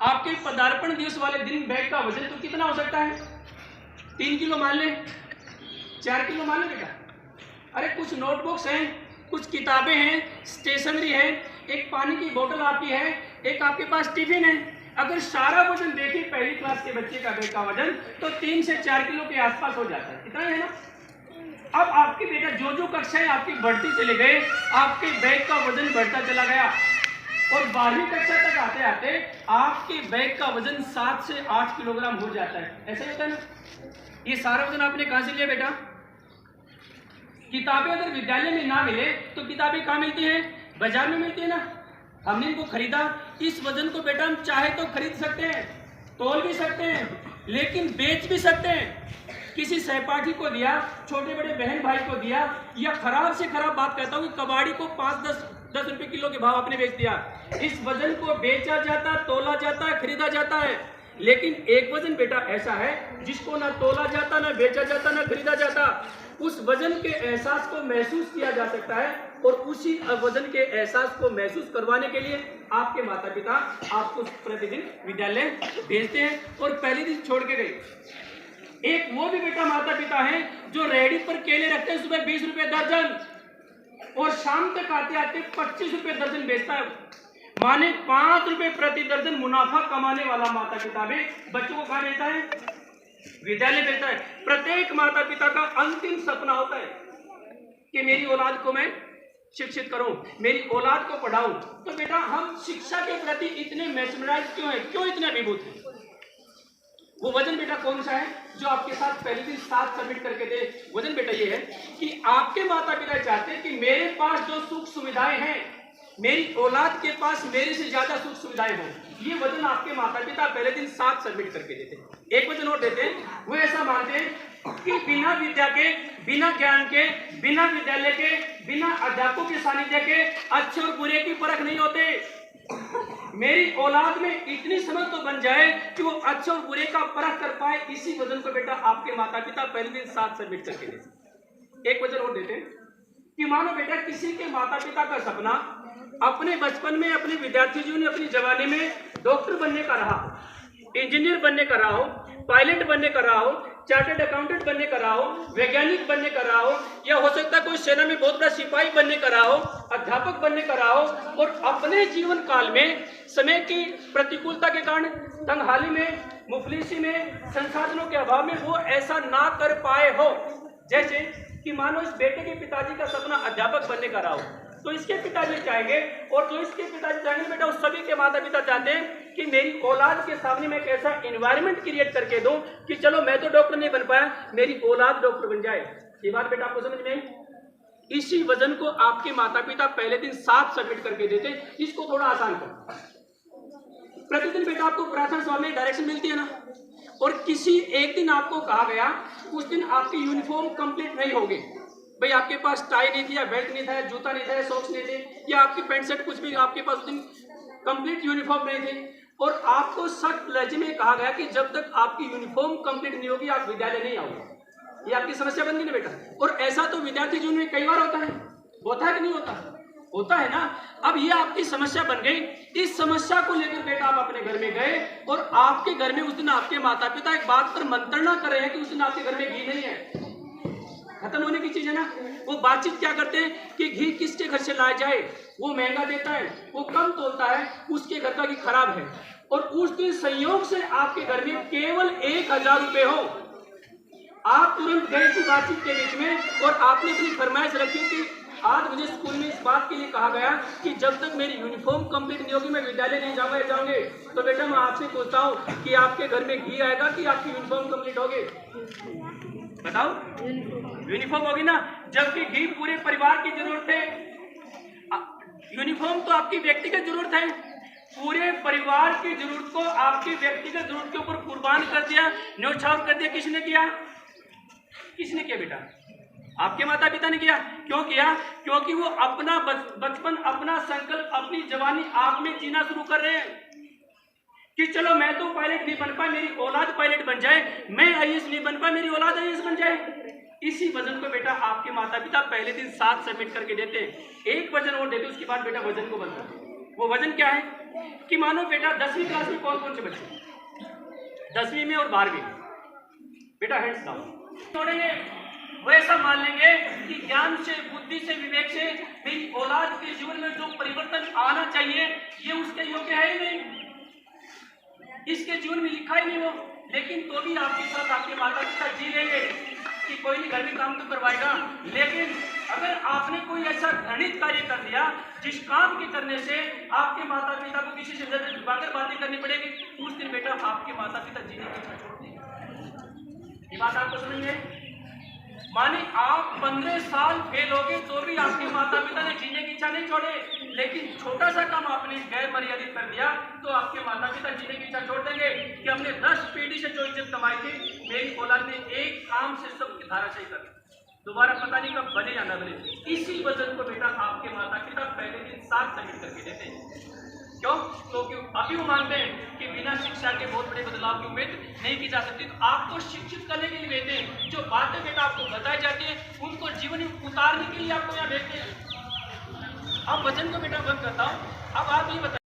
आपके पदार्पण दिवस वाले दिन बैग का वजन तो कितना हो सकता है? 3 किलो मान ले, 4 किलो मान ले बेटा। अरे कुछ नोटबुक्स हैं, कुछ किताबें हैं, स्टेशनरी है, एक पानी की बोतल आपकी है, एक आपके पास टिफिन है। अगर सारा वजन देखें पहली क्लास के बच्चे का बैग का वजन तो 3 से 4 किलो के आसपास हो जाता है, इतना ही है ना। अब आपके बेटा जो जो कक्षाएं आपकी बढ़ती चले गए, आपके बैग का वजन बढ़ता चला गया और 12वीं कक्षा तक आते आते आपके बैग का वजन 7 से 8 किलोग्राम हो जाता है। ऐसा ही होता है ना। ये सारा वजन आपने कहां से लिया बेटा? किताबें अगर विद्यालय में ना मिले तो किताबें कहां मिलती हैं? बाजार में मिलती है ना। हमने इनको खरीदा, इस वजन को बेटा हम चाहे तो खरीद सकते हैं, तोल भी सकते हैं, लेकिन बेच भी सकते हैं। किसी सहपाठी को दिया, छोटे बड़े बहन भाई को दिया, या खराब से खराब बात कहता हूँ कि कबाड़ी को 5-10 रुपए किलो के भाव आपने बेच दिया। इस वजन को बेचा जाता, तोला जाता, खरीदा जाता है। लेकिन एक वजन बेटा ऐसा है जिसको ना तोला जाता, ना बेचा जाता, ना खरीदा जाता। उस वजन के एहसास को महसूस किया जा सकता है और उसी वजन के एहसास को महसूस करवाने के लिए आपके माता पिता आपको प्रतिदिन विद्यालय भेजते हैं और पहले दिन छोड़ के गए। एक वो भी बेटा माता पिता हैं जो रेहड़ी पर केले रखते हैं, सुबह 20 रुपए दर्जन और शाम तक आते आते 25 रुपए दर्जन बेचता है। माने 5 रुपए प्रति दर्जन मुनाफा कमाने वाला माता पिता भी बच्चों को कहाँ भेजता है? विद्यालय भेजता है। प्रत्येक माता पिता का अंतिम सपना होता है कि मेरी औलाद को मैं शिक्षित करूं, मेरी औलाद को पढ़ाऊं। तो बेटा हम शिक्षा के प्रति इतने मैस्मराइज क्यों है, क्यों इतने अभिभूत हैं? वो वजन बेटा कौन सा है जो आपके साथ पहले दिन साथ सबमिट करके दे? वजन बेटा ये है कि आपके माता पिता चाहते हैं कि मेरे पास जो सुख सुविधाएं हैं, मेरी औलाद के पास मेरे से ज्यादा सुख सुविधाएं हो। ये वजन आपके माता पिता पहले दिन साथ सबमिट करके देते हैं। एक वजन और देते हैं, वो ऐसा मानते हैं कि बिना विद्या के, बिना ज्ञान के, बिना विद्यालय के, बिना अध्यापकों के सानिध्य के अच्छे और बुरे की परख नहीं होते। मेरी औलाद में इतनी समझ तो बन जाए कि वो अच्छे और बुरे का परख कर पाए। इसी वजन को बेटा आपके माता पिता पहले दिन साथ सबमिट करके देते। एक वजन और देते हैं कि मानो बेटा किसी के माता पिता का सपना अपने बचपन में, अपने विद्यार्थी जीवन में, अपनी जवानी में डॉक्टर बनने का रहा हो, इंजीनियर बनने का रहा हो, पायलट बनने का रहा हो, चार्टर्ड अकाउंटेंट बनने का रहा हो, वैज्ञानिक बनने का रहा हो, या हो सकता है कोई सेना में बहुत बड़ा सिपाही बनने का रहा हो, अध्यापक बनने का रहा हो, और अपने जीवन काल में समय की प्रतिकूलता के कारण, तंगहाली में, मुफलिसी में, संसाधनों के अभाव में वो ऐसा ना कर पाए हो। जैसे कि मानो इस बेटे के पिताजी का सपना अध्यापक बनने का रहा हो, तो इसके पिताजी चाहेंगे, और जो इसके पिताजी चाहेंगे बेटा, उस सभी के माता पिता चाहते हैं कि मेरी औलाद के सामने मैं एक ऐसा एनवायरनमेंट क्रिएट करके दूं कि चलो मैं तो डॉक्टर नहीं बन पाया, मेरी औलाद डॉक्टर बन जाए। ये बात बेटा आपको समझ में? इसी वजन को आपके माता पिता पहले दिन साथ सबमिट करके देते। इसको थोड़ा आसान करो। प्रतिदिन बेटा आपको प्रार्थना सभा में डायरेक्शन मिलती है ना, और किसी एक दिन आपको कहा गया उस दिन आपकी यूनिफॉर्म कंप्लीट नहीं होगी। भाई आपके पास टाई नहीं थी, या बेल्ट नहीं था, जूता नहीं था, सॉक्स नहीं थे, या आपकी पैंट शर्ट कुछ भी आपके पास उस दिन कंप्लीट यूनिफॉर्म नहीं थी, और आपको सख्त लहजे में कहा गया कि जब तक आपकी यूनिफॉर्म कंप्लीट नहीं होगी आप विद्यालय नहीं आओगे। ये आपकी समस्या बन गई ना बेटा। और ऐसा तो विद्यार्थी जीवन में कई बार होता है कि नहीं होता? होता है ना। अब ये आपकी समस्या बन गई। इस समस्या को लेकर बेटा आप अपने घर में गए, और आपके घर में उस दिन आपके माता पिता एक बात पर मंत्रणा कर रहे हैं कि उस दिन आपके घर में घी नहीं है। खत्म होने की चीज है ना। वो बातचीत क्या करते हैं कि घी किसके घर से लाया जाए, वो महंगा देता है, वो कम तोलता है, उसके घर का घी खराब है। और उस दिन संयोग से आपके घर में केवल 1000 रुपए हो। आप तुरंत गए इसी बातचीत के बीच में, और आपने अपनी फरमाइश रखी कि आज मुझे स्कूल में इस बात के लिए कहा गया कि जब तक मेरी यूनिफॉर्म कंप्लीट नहीं होगी मैं विद्यालय नहीं जाऊंगा या जाऊंगे। तो बेटा मैं आपसे पूछता हूँ कि आपके घर में घी आएगा कि आपकी यूनिफॉर्म कंप्लीट होगी? बताओ। यूनिफॉर्म होगी ना, जबकि घी पूरे परिवार की जरूरत है। यूनिफॉर्म तो आपकी व्यक्तिगत जरूरत है। पूरे परिवार की जरूरत को आपकी व्यक्तिगत जरूरत के ऊपर कुर्बान कर दिया, न्यौछावर कर दिया। किसने किया? किसने किया बेटा? आपके माता पिता ने किया। क्यों किया? क्योंकि वो अपना बचपन, अपना संकल्प, अपनी जवानी आप में जीना शुरू कर रहे हैं कि चलो मैं तो पायलट नहीं बन पाया, मेरी औलाद पायलट बन जाए, मैं आईएएस नहीं बन पाया, मेरी औलाद आईएएस बन जाए। इसी वजन को बेटा आपके माता पिता पहले दिन साथ सबमिट करके देते हैं। एक वजन और देते, उसके बाद बेटा वजन को बनता है। वो वजन क्या है? कि मानो बेटा 10वीं क्लास में कौन कौन से बच्चे, 10वीं में और 12वीं में, बेटा हैंड्स डाउन छोड़ेंगे। वो ऐसा मान लेंगे कि ज्ञान से, बुद्धि से, विवेक से मेरी औलाद के जीवन में जो परिवर्तन आना चाहिए ये उसके योग्य है ही नहीं, इसके जीवन में लिखा ही नहीं वो। लेकिन तो भी आपके साथ आपके माता पिता जी लेंगे कि कोई नहीं घर में काम तो करवाएगा। लेकिन अगर आपने कोई ऐसा घृणित कार्य कर दिया जिस काम के करने से आपके माता पिता को किसी से नजर झुकाकर बातें करनी पड़ेगी, उस दिन बेटा आपके माता पिता जीने की इच्छा छोड़ देंगे। ये बात आपको समझ में? माने आप 15 साल फेल हो गए तो भी आपके माता पिता ने जीने की इच्छा नहीं छोड़े, लेकिन छोटा सा काम आपने गैर मर्यादित कर दिया तो आपके माता पिता जीने की इच्छा छोड़ देंगे कि हमने 10 पीढ़ी से जो इज्जत कमाई थी मेरी औलाद ने एक काम से सबकी धाराशाही कर दी, दोबारा पता नहीं कब बने या न बने। इसी वजन को बेटा आपके माता पिता पहले दिन साथ सबमिट करके देते हैं। क्यों? तो क्यों अभी वो मानते हैं कि बिना शिक्षा के बहुत बड़े बदलाव की उम्मीद नहीं की जा सकती। तो आपको शिक्षित करने के लिए भेजते हैं, जो बातें बेटा आपको बताई जाती है उनको जीवन में उतारने के लिए आपको यहाँ भेजते हैं। अब वचन को बेटा बंद करता हूँ। अब आप ये बताइए।